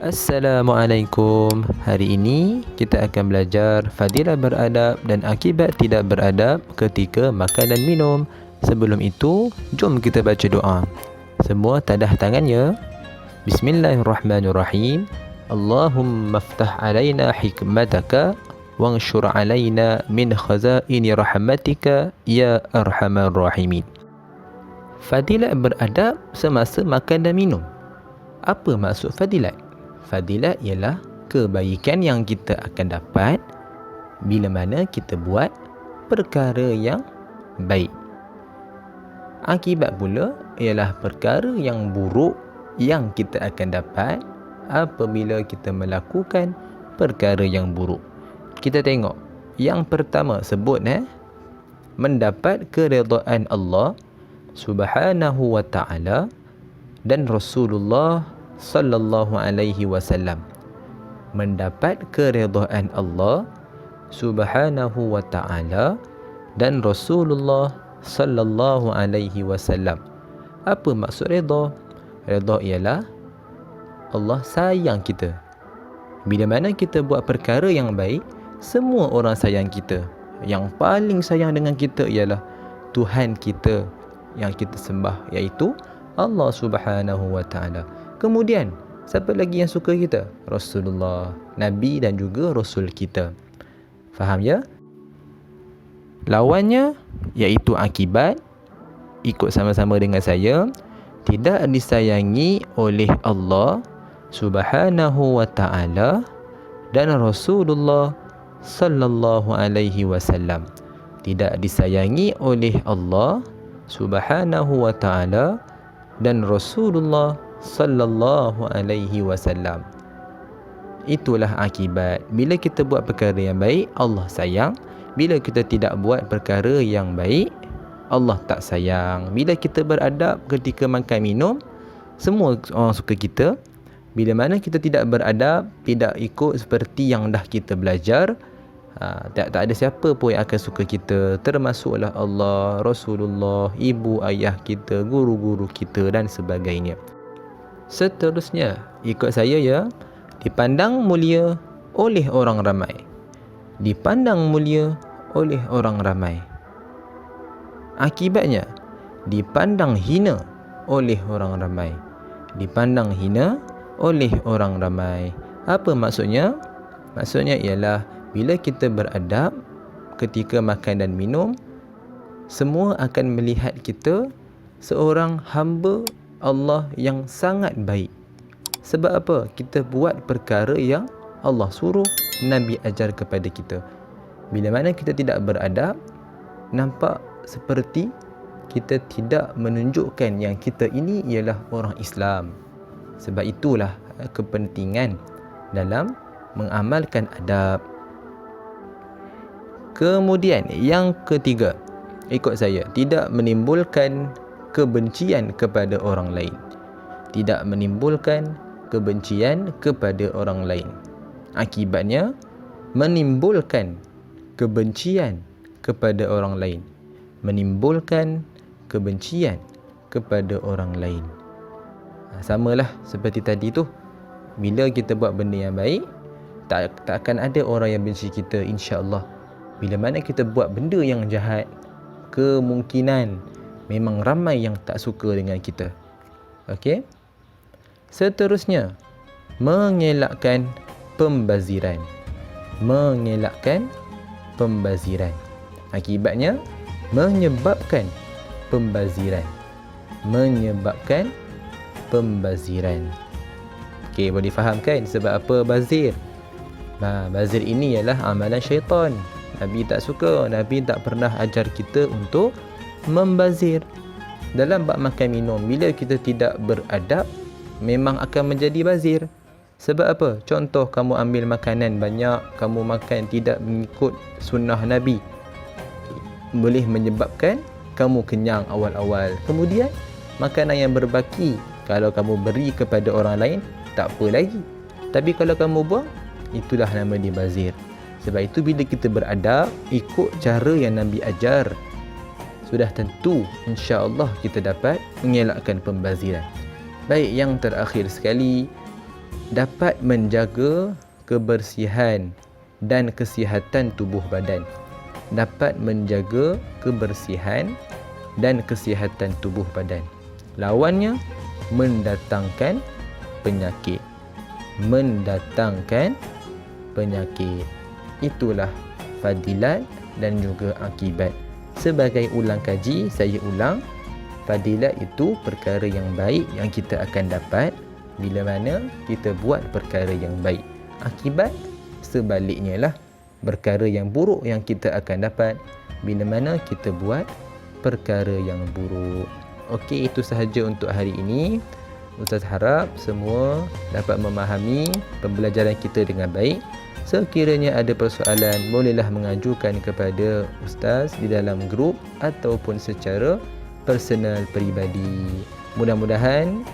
Assalamualaikum. Hari ini kita akan belajar fadilah beradab dan akibat tidak beradab ketika makan dan minum. Sebelum itu, jom kita baca doa. Semua tadah tangannya. Bismillahirrahmanirrahim. Allahumma ftah alaina hikmataka wanshur alaina min khazaini rahmatika ya arhamar rahimin. Fadilat beradab semasa makan dan minum. Apa maksud fadilat? Fadilat ialah kebaikan yang kita akan dapat bila mana kita buat perkara yang baik. Akibat pula ialah perkara yang buruk yang kita akan dapat apabila kita melakukan perkara yang buruk. Kita tengok yang pertama sebut mendapat keredaan Allah Subhanahu wa ta'ala dan Rasulullah sallallahu alaihi wasallam. Mendapat keredaan Allah Subhanahu wa ta'ala dan Rasulullah sallallahu alaihi wasallam. Apa maksud redha? Redha ialah Allah sayang kita. Bila mana kita buat perkara yang baik, semua orang sayang kita. Yang paling sayang dengan kita ialah Tuhan kita yang kita sembah, iaitu Allah Subhanahu wa ta'ala. Kemudian, siapa lagi yang suka kita? Rasulullah, Nabi dan juga Rasul kita. Faham ya? Lawannya, iaitu akibat, ikut sama-sama dengan saya, tidak disayangi oleh Allah Subhanahu wa ta'ala dan Rasulullah sallallahu alaihi wasallam. Tidak disayangi oleh Allah Subhanahu wa ta'ala dan Rasulullah sallallahu alaihi wasallam. Itulah akibat. Bila kita buat perkara yang baik, Allah sayang. Bila kita tidak buat perkara yang baik, Allah tak sayang. Bila kita beradab ketika makan minum, semua orang suka kita. Bila mana kita tidak beradab, tidak ikut seperti yang dah kita belajar, tak ada siapa pun yang akan suka kita, termasuklah Allah, Rasulullah, ibu ayah kita, guru-guru kita dan sebagainya. Seterusnya, ikut saya ya, dipandang mulia oleh orang ramai. Dipandang mulia oleh orang ramai. Akibatnya, dipandang hina oleh orang ramai. Dipandang hina oleh orang ramai. Apa maksudnya? Maksudnya ialah bila kita beradab ketika makan dan minum, semua akan melihat kita seorang hamba Allah yang sangat baik. Sebab apa? Kita buat perkara yang Allah suruh, Nabi ajar kepada kita. Bila mana kita tidak beradab, nampak seperti kita tidak menunjukkan yang kita ini ialah orang Islam. Sebab itulah kepentingan dalam mengamalkan adab. Kemudian yang ketiga, ikut saya, tidak menimbulkan kebencian kepada orang lain. Tidak menimbulkan kebencian kepada orang lain. Akibatnya, menimbulkan kebencian kepada orang lain. Menimbulkan kebencian kepada orang lain. Samalah seperti tadi tu. Bila kita buat benda yang baik, tak akan ada orang yang benci kita, insya-Allah. Bila mana kita buat benda yang jahat, kemungkinan memang ramai yang tak suka dengan kita. Okey? Seterusnya, mengelakkan pembaziran. Mengelakkan pembaziran. Akibatnya, menyebabkan pembaziran. Menyebabkan pembaziran. Okey, boleh faham kan sebab apa bazir? Bazir ini ialah amalan syaitan. Nabi tak suka. Nabi tak pernah ajar kita untuk membazir. Dalam bab makan minum, bila kita tidak beradab, memang akan menjadi bazir. Sebab apa? Contoh, kamu ambil makanan banyak, kamu makan tidak mengikut sunnah Nabi, boleh menyebabkan kamu kenyang awal-awal. Kemudian makanan yang berbaki, kalau kamu beri kepada orang lain, tak apa lagi. Tapi kalau kamu buang, itulah nama dia bazir. Sebab itu bila kita beradab, ikut cara yang Nabi ajar, sudah tentu insya-Allah kita dapat mengelakkan pembaziran. Baik, yang terakhir sekali, dapat menjaga kebersihan dan kesihatan tubuh badan. Dapat menjaga kebersihan dan kesihatan tubuh badan. Lawannya, mendatangkan penyakit. Mendatangkan penyakit. Itulah fadilat dan juga akibat. Sebagai ulang kaji, saya ulang, fadilat itu perkara yang baik yang kita akan dapat bila mana kita buat perkara yang baik. Akibat sebaliknya lah, perkara yang buruk yang kita akan dapat bila mana kita buat perkara yang buruk. Okey, itu sahaja untuk hari ini. Ustaz harap semua dapat memahami pembelajaran kita dengan baik. Sekiranya ada persoalan, bolehlah mengajukan kepada Ustaz di dalam grup ataupun secara personal peribadi. Mudah-mudahan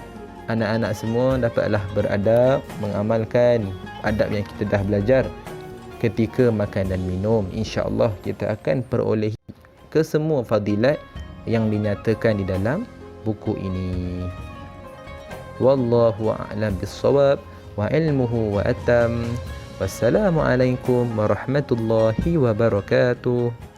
anak-anak semua dapatlah beradab, mengamalkan adab yang kita dah belajar ketika makan dan minum. InsyaAllah kita akan perolehi kesemua fadilat yang dinyatakan di dalam buku ini. Wallahu a'lam bis-shawab wa ilmuhu wa atam. Wassalamualaikum warahmatullahi wabarakatuh.